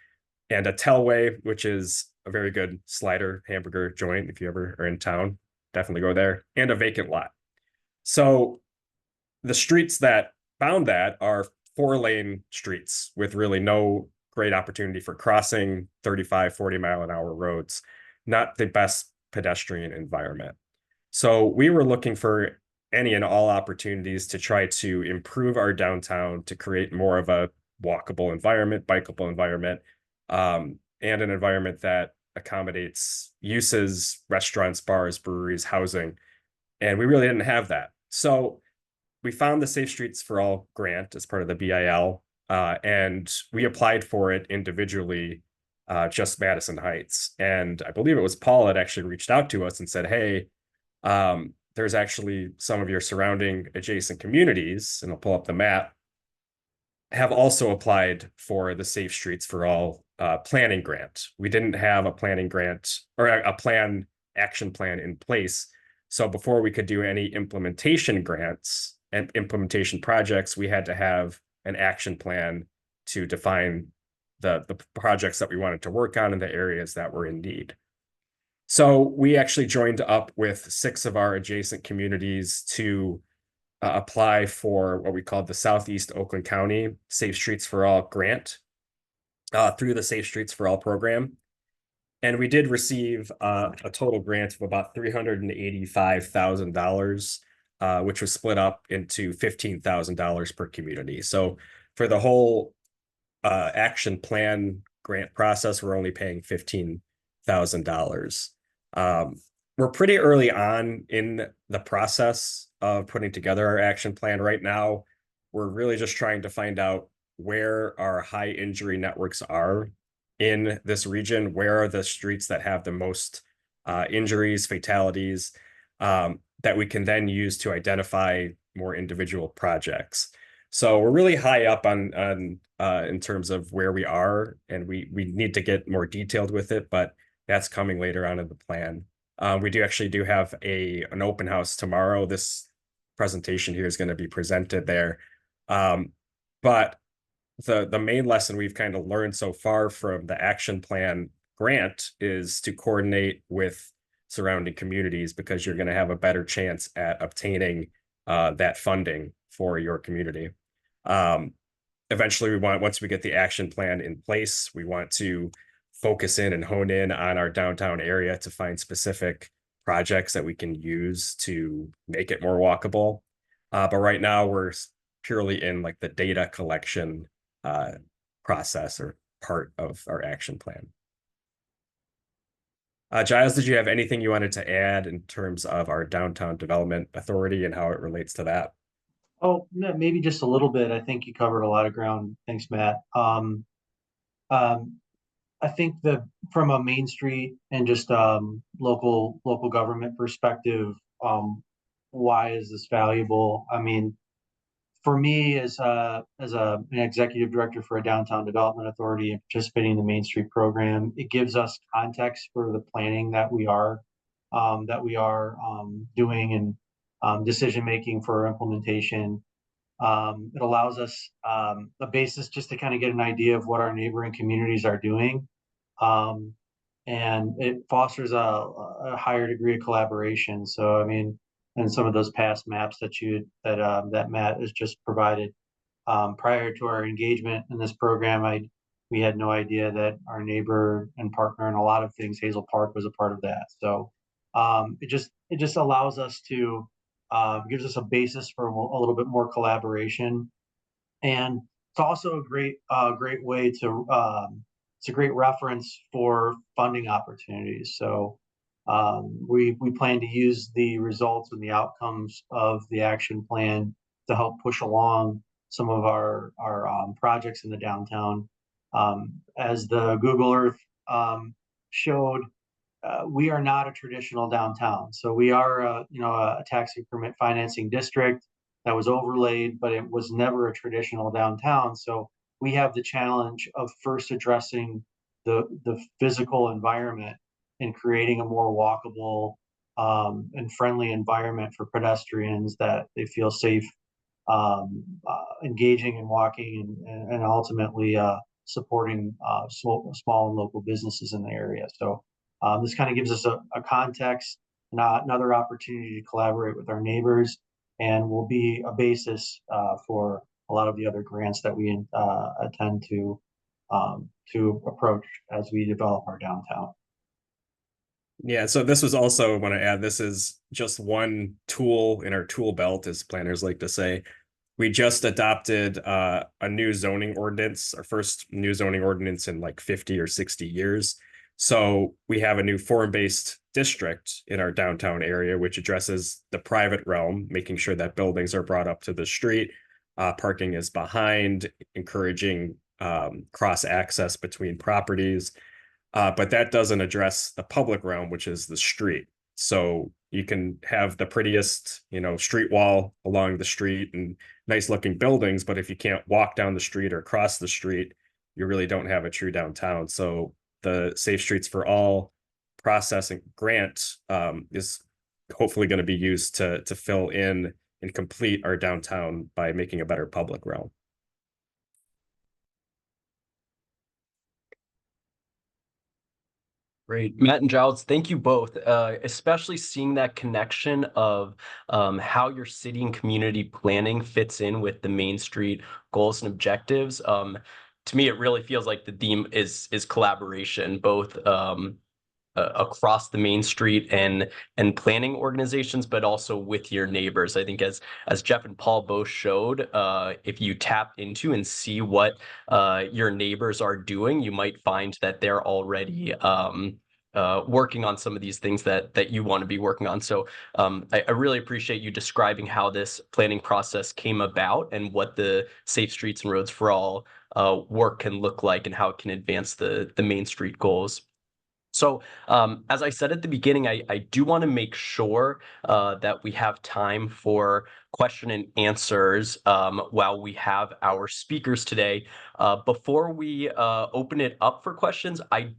and a Telway, which is a very good slider hamburger joint. If you ever are in town, definitely go there, and a vacant lot. So the streets that bound that are 4-lane streets with really no great opportunity for crossing 35, 40-mile-an-hour roads. Not the best pedestrian environment. So we were looking for any and all opportunities to try to improve our downtown, to create more of a walkable environment, bikeable environment, and an environment that accommodates uses, restaurants, bars, breweries, housing. And we really didn't have that. So we found the Safe Streets for All grant as part of the BIL, and we applied for it individually, just Madison Heights. And I believe it was Paul that actually reached out to us and said, hey, there's actually some of your surrounding adjacent communities, and I'll pull up the map, have also applied for the Safe Streets for All planning grant. We didn't have a planning grant or a action plan in place. So before we could do any implementation grants and implementation projects, we had to have an action plan to define the projects that we wanted to work on in the areas that were in need. So we actually joined up with 6 of our adjacent communities to apply for what we called the Southeast Oakland County Safe Streets for All grant through the Safe Streets for All program. And we did receive a total grant of about $385,000, which was split up into $15,000 per community. So for the whole action plan grant process, we're only paying $15,000. We're pretty early on in the process of putting together our action plan right now. We're really just trying to find out where our high injury networks are in this region. Where are the streets that have the most injuries, fatalities, that we can then use to identify more individual projects. So we're really high up on in terms of where we are, and we need to get more detailed with it, but that's coming later on in the plan. We do have an open house tomorrow. This presentation here is going to be presented there. But the main lesson we've kind of learned so far from the action plan grant is to coordinate with surrounding communities, because you're going to have a better chance at obtaining that funding for your community. Eventually, once we get the action plan in place, we want to focus in and hone in on our downtown area to find specific projects that we can use to make it more walkable. But right now we're purely in like the data collection process or part of our action plan. Giles, did you have anything you wanted to add in terms of our Downtown Development Authority and how it relates to that? Oh, yeah, maybe just a little bit. I think you covered a lot of ground. Thanks, Matt. I think that from a Main Street and just local government perspective, why is this valuable? I mean, for me as an executive director for a downtown development authority and participating in the Main Street program, it gives us context for the planning that we are doing and decision making for implementation. It allows us a basis just to kind of get an idea of what our neighboring communities are doing. And it fosters a higher degree of collaboration. So, I mean, and some of those past maps that Matt has just provided, prior to our engagement in this program, we had no idea that our neighbor and partner in a lot of things, Hazel Park, was a part of that. So it just allows us to gives us a basis for a little bit more collaboration, and it's also a great way to it's a great reference for funding opportunities. So we plan to use the results and the outcomes of the action plan to help push along some of our projects in the downtown. As the Google Earth showed, we are not a traditional downtown. So we are a tax increment financing district that was overlaid, but it was never a traditional downtown. So we have the challenge of first addressing the physical environment and creating a more walkable and friendly environment for pedestrians that they feel safe engaging and walking, and ultimately supporting small and local businesses in the area. So this kind of gives us a context, another opportunity to collaborate with our neighbors, and will be a basis for a lot of the other grants that we intend to approach as we develop our downtown. Yeah, so this was also, I want to add, this is just one tool in our tool belt, as planners like to say. We just adopted a new zoning ordinance, our first new zoning ordinance in like 50 or 60 years. So we have a new form-based district in our downtown area, which addresses the private realm, making sure that buildings are brought up to the street, parking is behind, encouraging cross access between properties. But that doesn't address the public realm, which is the street. So you can have the prettiest, street wall along the street and nice looking buildings, but if you can't walk down the street or cross the street, you really don't have a true downtown. So the Safe Streets for All processing grant is hopefully going to be used to fill in and complete our downtown by making a better public realm. Great. Matt and Giles, thank you both, especially seeing that connection of how your city and community planning fits in with the Main Street goals and objectives. To me, it really feels like the theme is collaboration, both across the Main Street and planning organizations, but also with your neighbors. I think as Jeff and Paul both showed, if you tap into and see what your neighbors are doing, you might find that they're already working on some of these things that you want to be working on. So I really appreciate you describing how this planning process came about and what the Safe Streets and Roads for All work can look like and how it can advance the Main Street goals. So as I said at the beginning, I do want to make sure that we have time for question and answers while we have our speakers today. Before we open it up for questions, I'm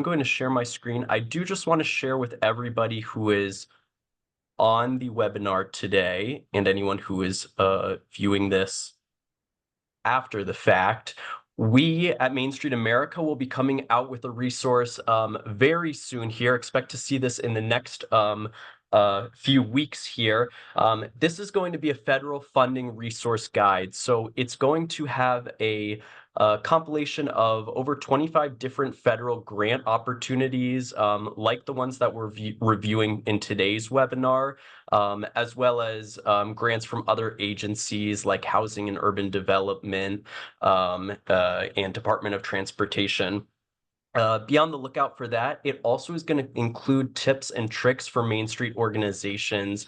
going to share my screen. I do just want to share with everybody who is on the webinar today and anyone who is viewing this after the fact. We at Main Street America will be coming out with a resource very soon here. Expect to see this in the next few weeks here. This is going to be a federal funding resource guide. So it's going to have a compilation of over 25 different federal grant opportunities, like the ones that we're reviewing in today's webinar, as well as grants from other agencies like Housing and Urban Development and Department of Transportation. Be on the lookout for that. It also is going to include tips and tricks for Main Street organizations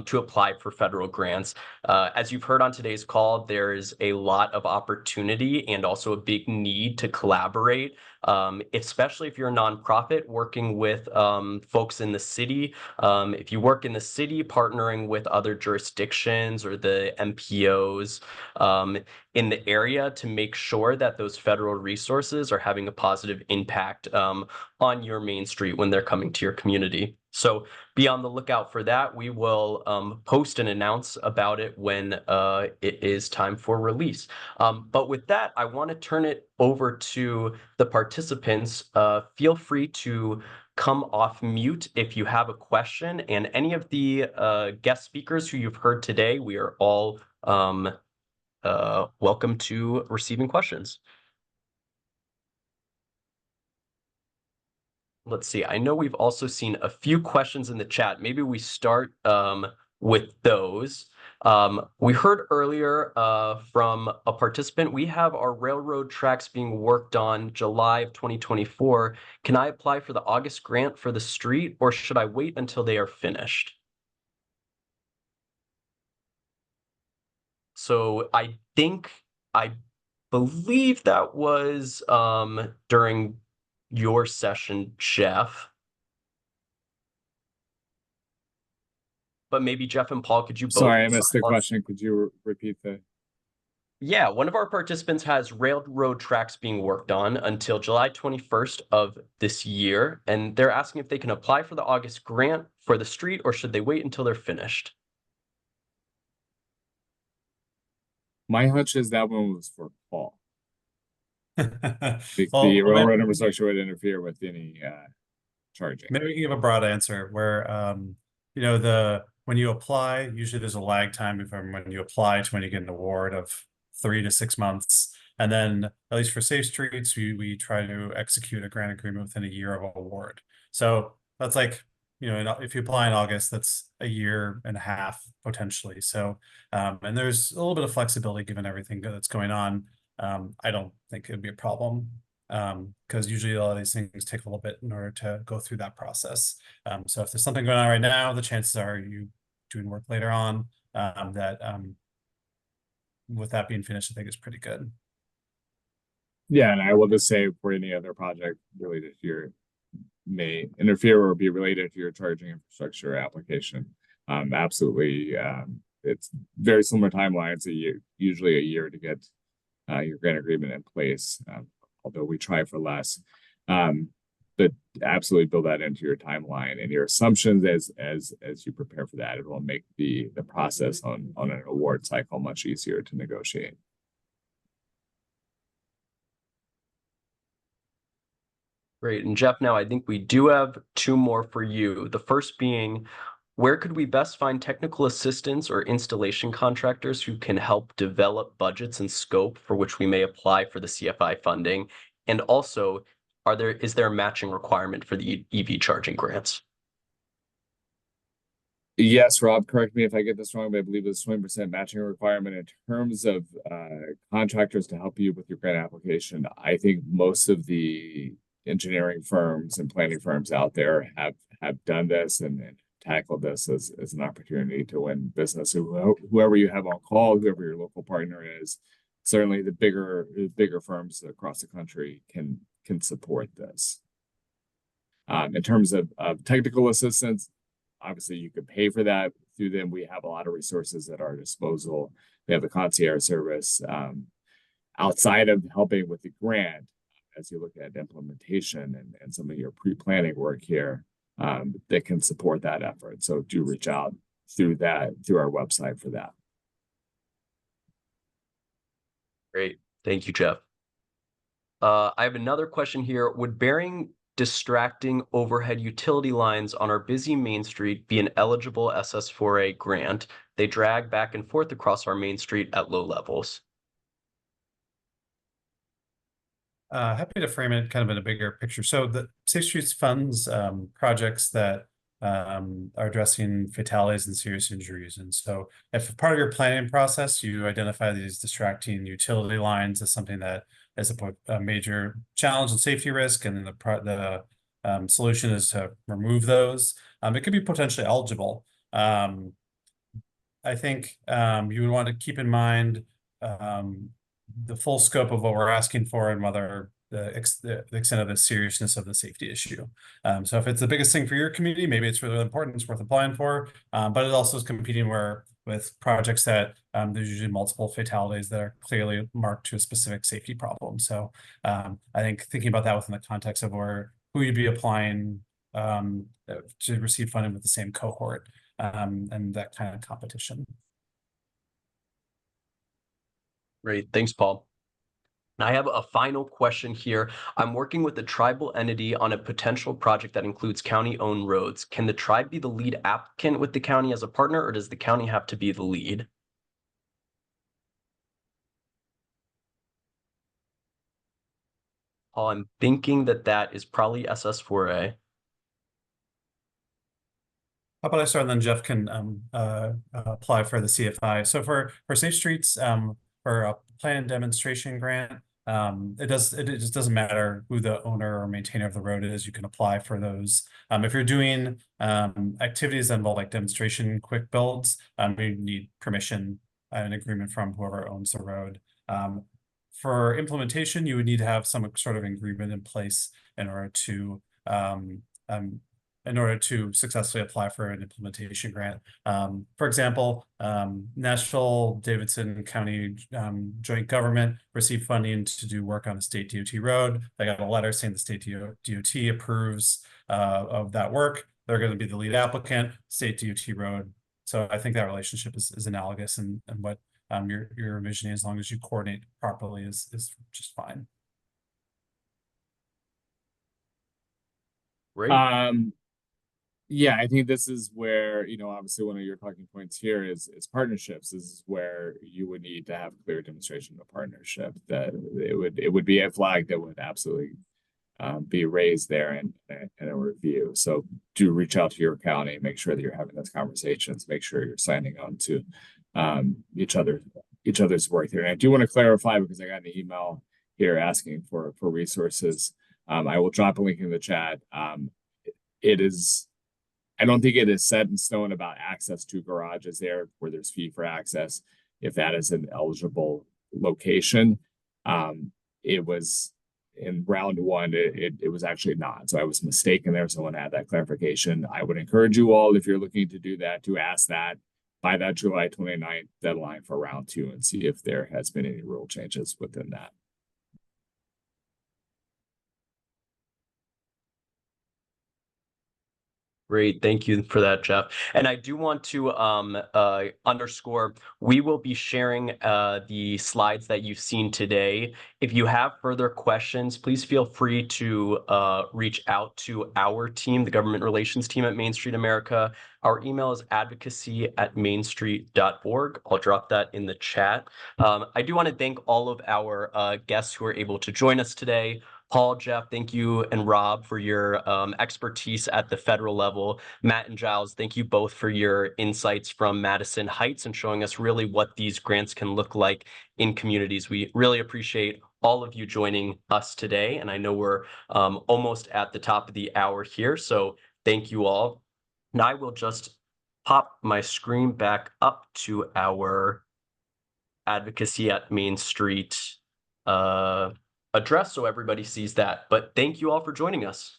to apply for federal grants. As you've heard on today's call, there is a lot of opportunity and also a big need to collaborate, especially if you're a nonprofit working with folks in the city. If you work in the city, partnering with other jurisdictions or the MPOs in the area to make sure that those federal resources are having a positive impact on your Main Street when they're coming to your community. So be on the lookout for that. We will post and announce about it when it is time for release. But with that, I want to turn it over to the participants. Feel free to come off mute if you have a question, and any of the guest speakers who you've heard today, we are all welcome to receiving questions. Let's see. I know we've also seen a few questions in the chat. Maybe we start with those. We heard earlier from a participant, we have our railroad tracks being worked on July of 2024. Can I apply for the August grant for the street, or should I wait until they are finished? So I believe that was during your session, Jeff. But maybe Jeff and Paul, could you both? Sorry, I missed the question. Could you repeat the? Yeah, one of our participants has railroad tracks being worked on until July 21st of this year, and they're asking if they can apply for the August grant for the street, or should they wait until they're finished? My hunch is that one was for Paul. The Well, railroad infrastructure would interfere with any charging. maybe we can give a broad answer where when you apply, usually there's a lag time from when you apply to when you get an award of 3 to 6 months. And then at least for Safe Streets, we try to execute a grant agreement within a year of award. So that's like, if you apply in August, that's a year and a half potentially. So, and there's a little bit of flexibility given everything that's going on. I don't think it'd be a problem because usually a lot of these things take a little bit in order to go through that process. So if there's something going on right now, the chances are you doing work later on with that being finished, I think is pretty good. Yeah, and I will just say for any other project related to your may interfere or be related to your charging infrastructure application. Absolutely. It's very similar timelines, usually a year to get your grant agreement in place, although we try for less. But absolutely build that into your timeline and your assumptions as you prepare for that. It will make the process on an award cycle much easier to negotiate. Great. And Jeff, now I think we do have two more for you. The first being, where could we best find technical assistants or installation contractors who can help develop budgets and scope for which we may apply for the CFI funding? And also, is there a matching requirement for the EV charging grants? Yes, Rob, correct me if I get this wrong, but I believe it's 20% matching requirement in terms of contractors to help you with your grant application. I think most of the engineering firms and planning firms out there have done this and tackled this as an opportunity to win business. So whoever you have on call, whoever your local partner is, certainly the bigger firms across the country can support this. In terms of technical assistance, obviously you could pay for that through them. We have a lot of resources at our disposal. We have the concierge service. Outside of helping with the grant, as you look at implementation and some of your pre-planning work here, that can support that effort. So do reach out through our website for that. Great. Thank you, Jeff. I have another question here. Would burying distracting overhead utility lines on our busy Main Street be an eligible SS4A grant? They drag back and forth across our Main Street at low levels. Happy to frame it kind of in a bigger picture. So the Safe Streets funds projects that are addressing fatalities and serious injuries. And so if part of your planning process, you identify these distracting utility lines as something that is a major challenge and safety risk, and then the solution is to remove those, it could be potentially eligible. I think you would want to keep in mind the full scope of what we're asking for and whether the extent of the seriousness of the safety issue. So if it's the biggest thing for your community, maybe it's really important, it's worth applying for, but it also is competing with projects that there's usually multiple fatalities that are clearly marked to a specific safety problem. So I think thinking about that within the context of who you'd be applying to receive funding with the same cohort and that kind of competition. Great. Thanks, Paul. I have a final question here. I'm working with a tribal entity on a potential project that includes county-owned roads. Can the tribe be the lead applicant with the county as a partner, or does the county have to be the lead? Paul, I'm thinking that is probably SS4A. How about I start and then Jeff can apply for the CFI. So for Safe Streets, for a plan demonstration grant, it just doesn't matter who the owner or maintainer of the road is. You can apply for those. If you're doing activities that involve like demonstration quick builds, you need permission and agreement from whoever owns the road. For implementation, you would need to have some sort of agreement in place in order to successfully apply for an implementation grant. For example, Nashville-Davidson County joint government received funding to do work on a state DOT road. They got a letter saying the state DOT approves of that work. They're going to be the lead applicant, state DOT road. So I think that relationship is analogous, and what you're envisioning, as long as you coordinate properly, is just fine. Great. Yeah, I think this is where, obviously one of your talking points here is partnerships. This is where you would need to have clear demonstration of partnership, that it would be a flag that would absolutely be raised there in a review. So do reach out to your county, make sure that you're having those conversations, make sure you're signing on to each other's work there. And I do want to clarify, because I got an email here asking for resources. I will drop a link in the chat. I don't think it is set in stone about access to garages there where there's fee for access, if that is an eligible location. It was in round one, it was actually not. So I was mistaken there. So I want to add that clarification. I would encourage you all, if you're looking to do that, to ask that by that July 29th deadline for round two and see if there has been any rule changes within that. Great, thank you for that, Jeff. And I do want to underscore, we will be sharing the slides that you've seen today. If you have further questions, please feel free to reach out to our team, the government relations team at Main Street America. Our email is advocacy@mainstreet.org. I'll drop that in the chat. I do want to thank all of our guests who are able to join us today. Paul, Jeff, thank you, and Rob for your expertise at the federal level. Matt and Giles, thank you both for your insights from Madison Heights and showing us really what these grants can look like in communities. We really appreciate all of you joining us today, and I know we're almost at the top of the hour here, so thank you all. And I will just pop my screen back up to our Advocacy at Main Street address so everybody sees that. But thank you all for joining us.